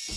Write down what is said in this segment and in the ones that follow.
मैं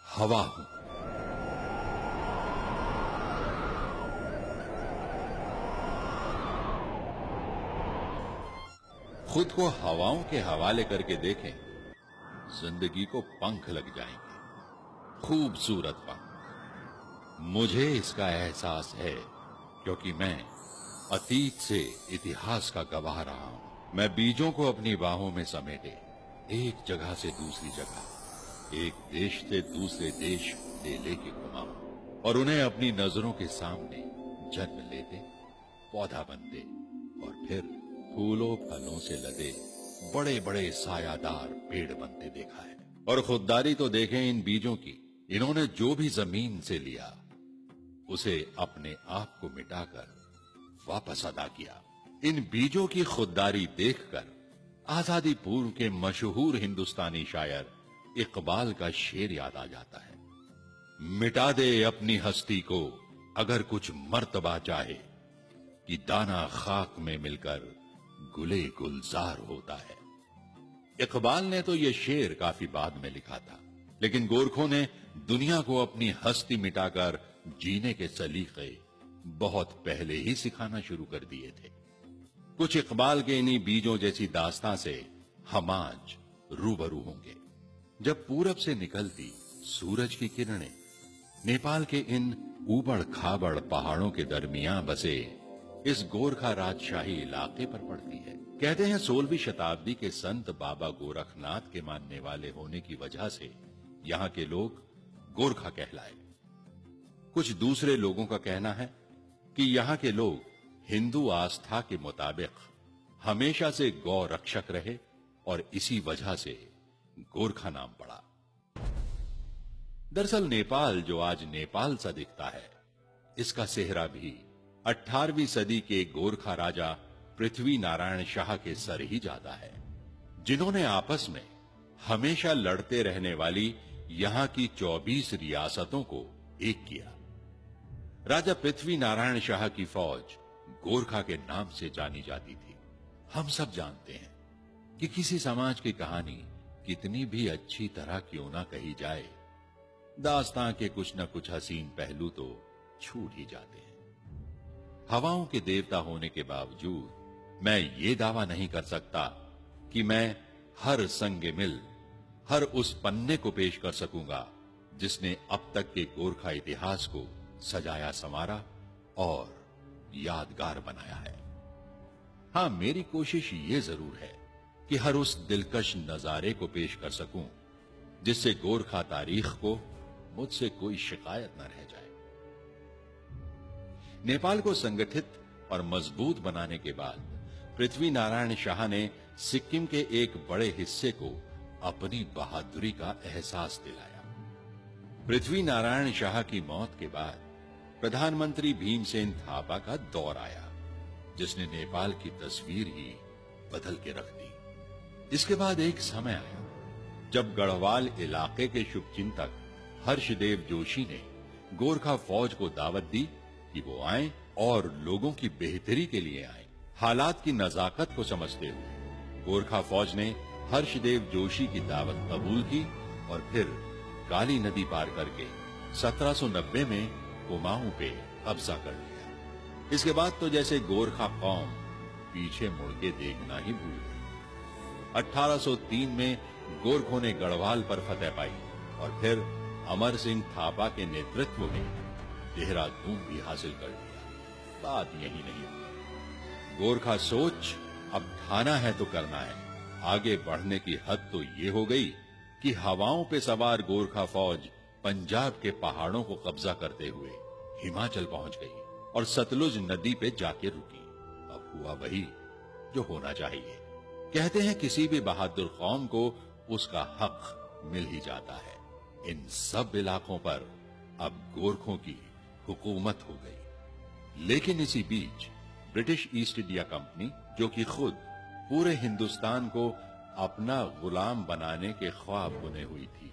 हवा हूं। खुद को हवाओं के हवाले करके देखें, जिंदगी को पंख लग जाएंगे, खूबसूरत पंख। मुझे इसका एहसास है क्योंकि मैं अतीत से इतिहास का गवाह रहा हूं। मैं बीजों को अपनी बाहों में समेटे एक जगह से दूसरी जगह, एक देश से दूसरे देश ले लेके घुमाऊं और उन्हें अपनी नजरों के सामने जन्म लेते, पौधा बनते और फिर फूलों फलों से लदे बड़े बड़े सायादार पेड़ बनते देखा है। और खुददारी तो देखें इन बीजों की। इन्होंने जो भी जमीन से लिया उसे अपने आप को मिटाकर वापस अदा किया। इन बीजों की खुददारी देखकर आजादी पूर्व के मशहूर हिंदुस्तानी शायर इकबाल का शेर याद आ जाता है। मिटा दे अपनी हस्ती को अगर कुछ मर्तबा चाहे, कि दाना खाक में मिलकर गुले गुलजार होता है। इकबाल ने तो यह शेर काफी बाद में लिखा था, लेकिन गोरखों ने दुनिया को अपनी हस्ती मिटाकर जीने के सलीके बहुत पहले ही सिखाना शुरू कर दिए थे। कुछ इकबाल के इन्हीं बीजों जैसी दास्तां से हम आज रूबरू होंगे। जब पूरब से निकलती सूरज की किरणें नेपाल के इन ऊबड़ खाबड़ पहाड़ों के दरमियान बसे इस गोरखा राजशाही इलाके पर पड़ती है। कहते हैं 16वीं शताब्दी के संत बाबा गोरखनाथ के मानने वाले होने की वजह से यहाँ के लोग गोरखा कहलाए। कुछ दूसरे लोगों का कहना है कि यहाँ के लोग हिंदू आस्था के मुताबिक हमेशा से गौ रक्षक रहे और इसी वजह से गोरखा नाम पड़ा। दरअसल नेपाल जो आज नेपाल सा दिखता है, इसका सेहरा भी 18वीं सदी के गोरखा राजा पृथ्वी नारायण शाह के सर ही जाता है, जिन्होंने आपस में हमेशा लड़ते रहने वाली यहां की 24 रियासतों को एक किया। राजा पृथ्वी नारायण शाह की फौज गोरखा के नाम से जानी जाती थी। हम सब जानते हैं कि किसी समाज की कहानी कितनी भी अच्छी तरह क्यों ना कही जाए, दास्तां के कुछ न कुछ हसीन पहलू तो छूट ही जाते हैं। हवाओं के देवता होने के बावजूद मैं ये दावा नहीं कर सकता कि मैं हर संगे मिल, हर उस पन्ने को पेश कर सकूंगा जिसने अब तक के गोरखा इतिहास को सजाया संवारा और यादगार बनाया है। हां, मेरी कोशिश ये जरूर है कि हर उस दिलकश नजारे को पेश कर सकूं जिससे गोरखा तारीख को मुझसे कोई शिकायत न रह जाए। नेपाल को संगठित और मजबूत बनाने के बाद पृथ्वी नारायण शाह ने सिक्किम के एक बड़े हिस्से को अपनी बहादुरी का एहसास दिलाया। पृथ्वी नारायण शाह की मौत के बाद प्रधानमंत्री भीमसेन थापा का दौर आया, जिसने नेपाल की तस्वीर ही बदल के रख दी। इसके बाद एक समय आया जब गढ़वाल इलाके के शुभचिंतक हर्षदेव जोशी ने गोरखा फौज को दावत दी कि वो आए और लोगों की बेहतरी के लिए आए। हालात की नजाकत को समझते हुए गोरखा फौज ने हर्षदेव जोशी की दावत कबूल की और फिर काली नदी पार करके 1790 में कुमाऊं पे कब्जा कर लिया। इसके बाद तो जैसे गोरखा कौम पीछे मुड़ के देखना ही भूल गई। 1803 में गोरखों ने गढ़वाल पर फतह पाई और फिर अमर सिंह थापा के नेतृत्व में देहरादून भी हासिल कर लिया। बात यही नहीं हुई। गोरखा सोच अब ठाना है तो करना है। आगे बढ़ने की हद तो ये हो गई कि हवाओं पे सवार गोरखा फौज पंजाब के पहाड़ों को कब्जा करते हुए हिमाचल पहुंच गई और सतलुज नदी पे जाके रुकी। अब हुआ वही जो होना चाहिए। कहते हैं किसी भी बहादुर कौम को उसका हक मिल ही जाता है। इन सब इलाकों पर अब गोरखों की हुकूमत हो गई। लेकिन इसी बीच ब्रिटिश ईस्ट इंडिया कंपनी, जो कि खुद पूरे हिंदुस्तान को अपना गुलाम बनाने के ख्वाब बुने हुई थी।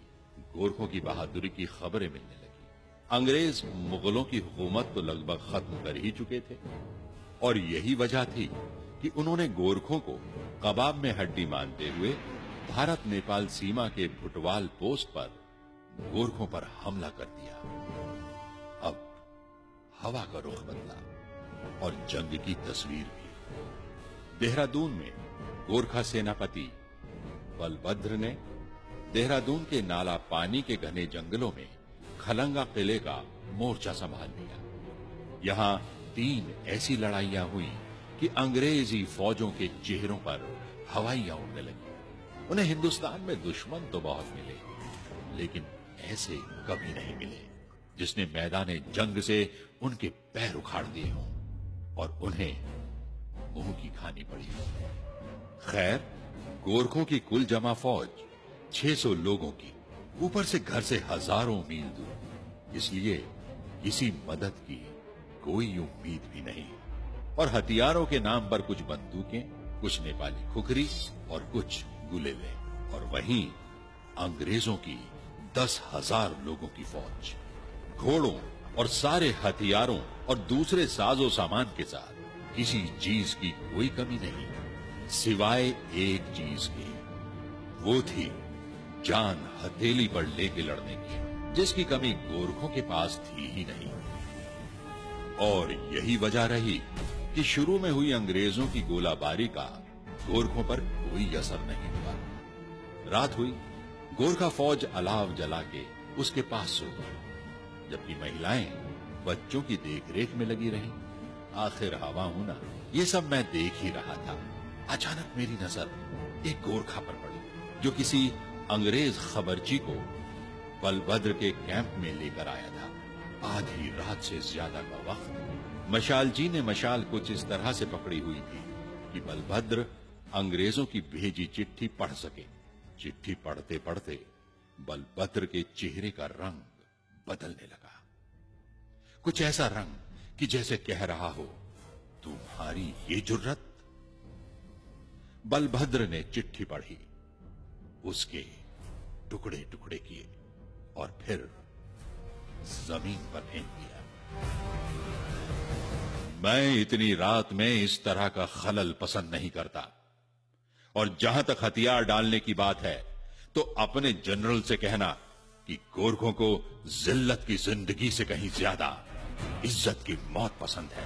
गोरखों की बहादुरी की खबरें मिलने लगी। अंग्रेज मुगलों की हुकूमत तो लगभग खत्म कर ही चुके थे और यही वजह थी कि उन्होंने गोरखों को कबाब में हड्डी मानते हुए भारत नेपाल सीमा के भुटवाल पोस्ट पर गोरखों पर हमला कर दिया। अब हवा का रुख बदला और जंग की तस्वीर भी। देहरादून में गोरखा सेनापति बलभद्र ने देहरादून के नाला पानी के घने जंगलों में खलंगा किले का मोर्चा संभाल लिया। यहां 3 ऐसी लड़ाइयां हुई कि अंग्रेजी फौजों के चेहरों पर हवाइयां उड़ने लगी। उन्हें हिंदुस्तान में दुश्मन तो बहुत मिले, लेकिन ऐसे कभी नहीं मिले जिसने मैदाने जंग से उनके पैर उखाड़ दिए हों और उन्हें मुंह की खानी पड़ी। खैर, गोरखों की कुल जमा फौज 600 लोगों की, ऊपर से घर से हजारों मील दूर, इसलिए किसी मदद की कोई उम्मीद भी नहीं और हथियारों के नाम पर कुछ बंदूकें, कुछ नेपाली खुखरी और कुछ गुलेले, और वहीं अंग्रेजों की 10,000 लोगों की फौज, घोड़ों और सारे हथियारों और दूसरे साजो सामान के साथ। किसी चीज की कोई कमी नहीं सिवाय एक चीज की, वो थी जान हथेली पर लेके लड़ने की, जिसकी कमी गोरखों के पास थी ही नहीं। और यही वजह रही कि शुरू में हुई अंग्रेजों की गोलाबारी का गोरखों पर कोई असर नहीं हुआ। रात हुई, गोरखा फौज अलाव जला के उसके पास सो गई, जबकि महिलाएं बच्चों की देखरेख में लगी रहीं। आखिर हवा होना ये सब मैं देख ही रहा था। अचानक मेरी नजर एक गोरखा पर पड़ी जो किसी अंग्रेज खबरची को बलभद्र के कैंप में लेकर आया था। आधी रात से ज्यादा का वक्त। मशालजी ने मशाल कुछ इस तरह से पकड़ी हुई थी कि बलभद्र अंग्रेजों की भेजी चिट्ठी पढ़ सके। चिट्ठी पढ़ते पढ़ते बलभद्र के चेहरे का रंग बदलने लगा, कुछ ऐसा रंग कि जैसे कह रहा हो, तुम्हारी ये जुर्रत। बलभद्र ने चिट्ठी पढ़ी, उसके टुकड़े टुकड़े किए और फिर जमीन पर फेंक दिया। मैं इतनी रात में इस तरह का खलल पसंद नहीं करता, और जहां तक हथियार डालने की बात है तो अपने जनरल से कहना कि गोरखों को जिल्लत की जिंदगी से कहीं ज्यादा इज्जत की मौत पसंद है,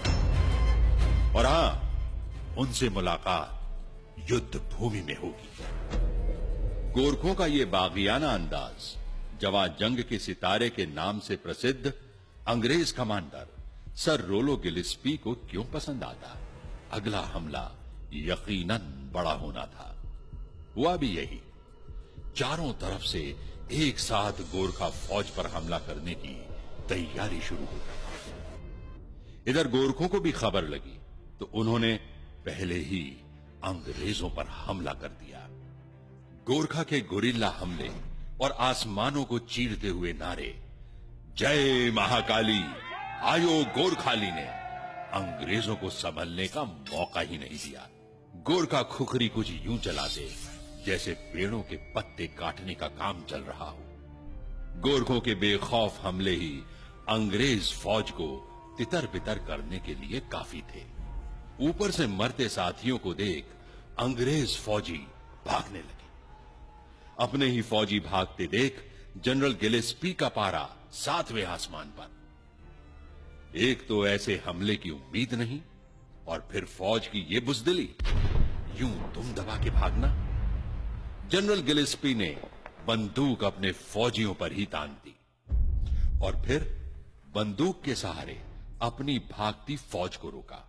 और हां, उनसे मुलाकात युद्ध भूमि में होगी। गोरखों का यह बागियाना अंदाज जवां जंग के सितारे के नाम से प्रसिद्ध अंग्रेज कमांडर सर रोलो गिलिस्पी को क्यों पसंद आता? अगला हमला यकीनन बड़ा होना था। हुआ भी यही। चारों तरफ से एक साथ गोरखा फौज पर हमला करने की तैयारी शुरू हो गई। इधर गोरखों को भी खबर लगी तो उन्होंने पहले ही अंग्रेजों पर हमला कर दिया। गोरखा के गुरिल्ला हमले और आसमानों को चीरते हुए नारे, जय महाकाली, आयो गोरखाली, ने अंग्रेजों को संभलने का मौका ही नहीं दिया। गोरखा खुखरी कुछ यूं चलाते जैसे पेड़ों के पत्ते काटने का काम चल रहा हो। गोरखों के बेखौफ हमले ही अंग्रेज फौज को तितर बितर करने के लिए काफी थे। ऊपर से मरते साथियों को देख अंग्रेज फौजी भागने लगे। अपने ही फौजी भागते देख जनरल गिलेस्पी का पारा 7वें आसमान पर। एक तो ऐसे हमले की उम्मीद नहीं, और फिर फौज की यह बुजदिली, यूं दुम दबा के भागना। जनरल गिलेस्पी ने बंदूक अपने फौजियों पर ही तान दी और फिर बंदूक के सहारे अपनी भागती फौज को रोका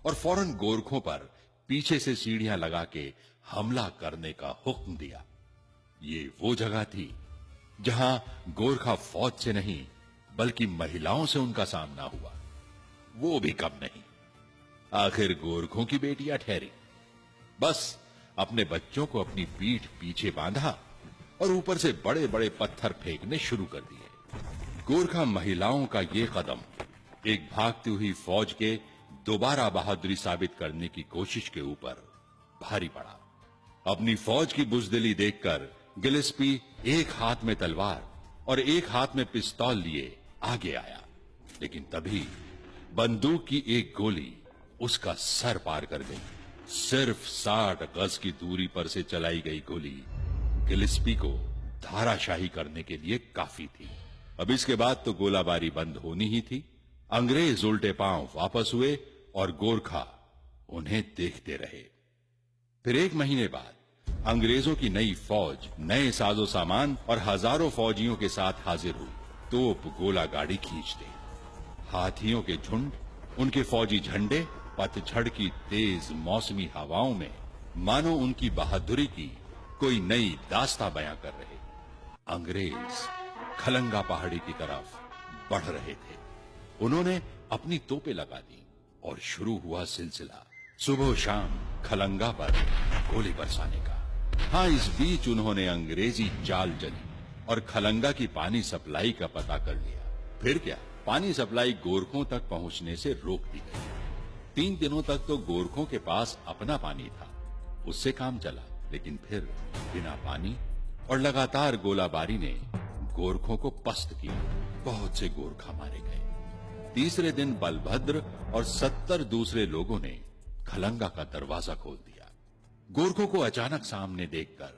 और फौरन गोरखों पर पीछे से सीढ़ियां लगा के हमला करने का हुक्म दिया। ये वो जगह थी जहां गोरखा फौज से नहीं बल्कि महिलाओं से उनका सामना हुआ, वो भी कम नहीं। आखिर गोरखों की बेटियां ठहरी, बस अपने बच्चों को अपनी पीठ पीछे बांधा और ऊपर से बड़े बड़े पत्थर फेंकने शुरू कर दिए। गोरखा महिलाओं का यह कदम एक भागती हुई फौज के दोबारा बहादुरी साबित करने की कोशिश के ऊपर भारी पड़ा। अपनी फौज की बुजदिली देखकर गिलिस्पी एक हाथ में तलवार और एक हाथ में पिस्तौल लिए आगे आया, लेकिन तभी बंदूक की एक गोली उसका सर पार कर गई। सिर्फ 60 गज की दूरी पर से चलाई गई गोली गिलिस्पी को धाराशाही करने के लिए काफी थी। अब इसके बाद तो गोलाबारी बंद होनी ही थी। अंग्रेज उल्टे पांव वापस हुए और गोरखा उन्हें देखते रहे। फिर 1 महीने बाद अंग्रेजों की नई फौज नए साजो सामान और हजारों फौजियों के साथ हाजिर हुई। तोप गोला गाड़ी खींचते, हाथियों के झुंड, उनके फौजी झंडे पतझड़ की तेज मौसमी हवाओं में मानो उनकी बहादुरी की कोई नई दास्तां बयां कर रहे। अंग्रेज खलंगा पहाड़ी की तरफ बढ़ रहे थे। उन्होंने अपनी तोपें लगा दी और शुरू हुआ सिलसिला सुबह शाम खलंगा पर गोली बरसाने का। हाँ, इस बीच उन्होंने अंग्रेजी चाल चली और खलंगा की पानी सप्लाई का पता कर लिया। फिर क्या, पानी सप्लाई गोरखों तक पहुंचने से रोक दी गई। 3 दिनों तक तो गोरखों के पास अपना पानी था, उससे काम चला, लेकिन फिर बिना पानी और लगातार गोलाबारी ने गोरखों को पस्त किया। बहुत से गोरखा मारे गए। तीसरे दिन बलभद्र और 70 दूसरे लोगों ने खलंगा का दरवाजा खोल दिया। गोरखों को अचानक सामने देखकर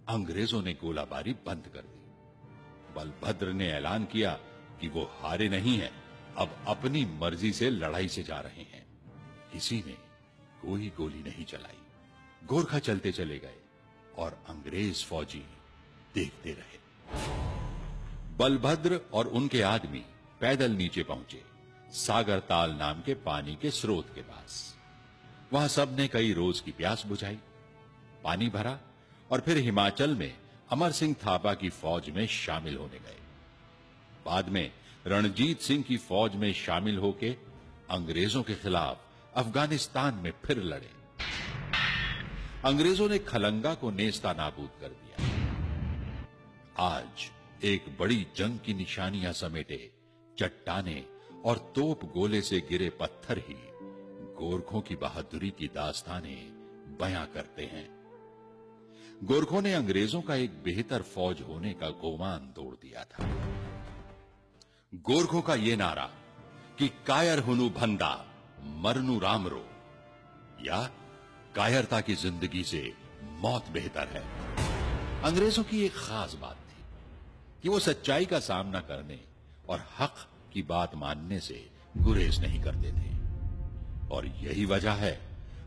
अंग्रेजों ने गोलाबारी बंद कर दी। बलभद्र ने ऐलान किया कि वो हारे नहीं हैं, अब अपनी मर्जी से लड़ाई से जा रहे हैं। किसी ने कोई गोली नहीं चलाई। गोरखा चलते चले गए और अंग्रेज फौजी देखते रहे। बलभद्र और उनके आदमी पैदल नीचे पहुंचे, सागर ताल नाम के पानी के स्रोत के पास। वहां सबने कई रोज की प्यास बुझाई, पानी भरा और फिर हिमाचल में अमर सिंह थापा की फौज में शामिल होने गए। बाद में रणजीत सिंह की फौज में शामिल होके अंग्रेजों के खिलाफ अफगानिस्तान में फिर लड़े। अंग्रेजों ने खलंगा को नेस्ता नाबूद कर दिया। आज एक बड़ी जंग की निशानियां समेटे चट्टाने और तोप गोले से गिरे पत्थर ही गोरखों की बहादुरी की दास्तानें बयां करते हैं। गोरखों ने अंग्रेजों का एक बेहतर फौज होने का गोमान तोड़ दिया था। गोरखों का यह नारा कि कायर हुनु भंदा मरनु रामरो, या कायरता की जिंदगी से मौत बेहतर है, अंग्रेजों की एक खास बात थी कि वो सच्चाई का सामना करने और हक की बात मानने से गुरेज नहीं करते थे। और यही वजह है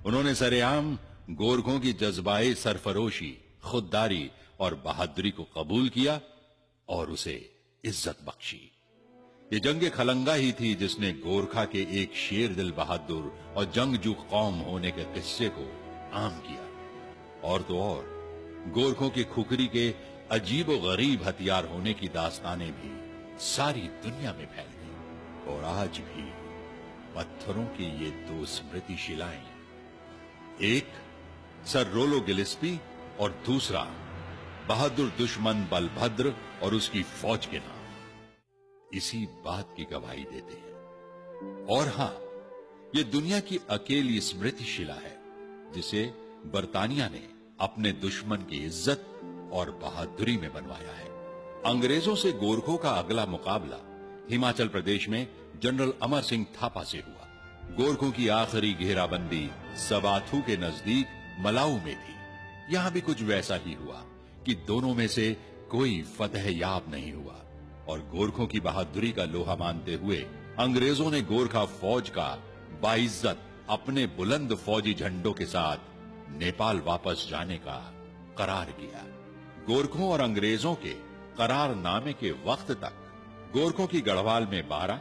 उन्होंने सरेआम गोरखों की जज्बाए सरफरोशी, खुददारी और बहादुरी को कबूल किया और उसे इज्जत बख्शी। ये जंग खलंगा ही थी जिसने गोरखा के एक शेर दिल बहादुर और जंगजू कौम होने के किस्से को आम किया। और तो और गोरखों की खुखरी के अजीब व गरीब हथियार होने की दास्तानें भी सारी दुनिया में फैल गई। और आज भी पत्थरों की ये 2 स्मृति शिलाएं, एक सर रोलो गिलिस्पी और दूसरा बहादुर दुश्मन बलभद्र और उसकी फौज के नाम, इसी बात की गवाही देते हैं। और हां, यह दुनिया की अकेली स्मृति शिला है जिसे बरतानिया ने अपने दुश्मन की इज्जत और बहादुरी में बनवाया है। अंग्रेजों से गोरखों का अगला मुकाबला हिमाचल प्रदेश में जनरल अमर सिंह थापा से हुआ। गोरखों की आखिरी घेराबंदी सबाथू के नजदीक मलाऊ में थी। यहां भी कुछ वैसा ही हुआ कि दोनों में से कोई फतह याब नहीं हुआ और गोरखों की बहादुरी का लोहा मानते हुए अंग्रेजों ने गोरखा फौज का बाइज्जत अपने बुलंद फौजी झंडों के साथ नेपाल वापस जाने का करार किया। गोरखों और अंग्रेजों के करारनामे के वक्त तक गोरखों की गढ़वाल में 12,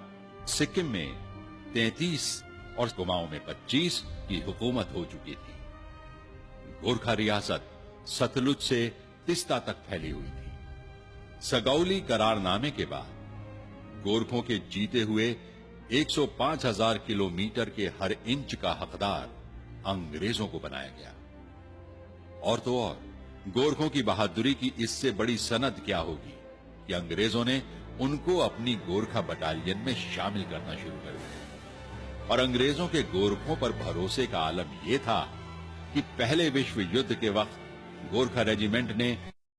सिक्किम में 33 और कुमाऊं में 25 की हुकूमत हो चुकी थी। गोरखा रियासत सतलुज से तिस्ता तक फैली हुई थी। सगौली करारनामे के बाद गोरखों के जीते हुए 105,000 किलोमीटर के हर इंच का हकदार अंग्रेजों को बनाया गया। और तो और गोरखों की बहादुरी की इससे बड़ी सनद क्या होगी कि अंग्रेजों ने उनको अपनी गोरखा बटालियन में शामिल करना शुरू कर दिया। और अंग्रेजों के गोरखों पर भरोसे का आलम यह था कि पहले विश्व युद्ध के वक्त गोरखा रेजिमेंट ने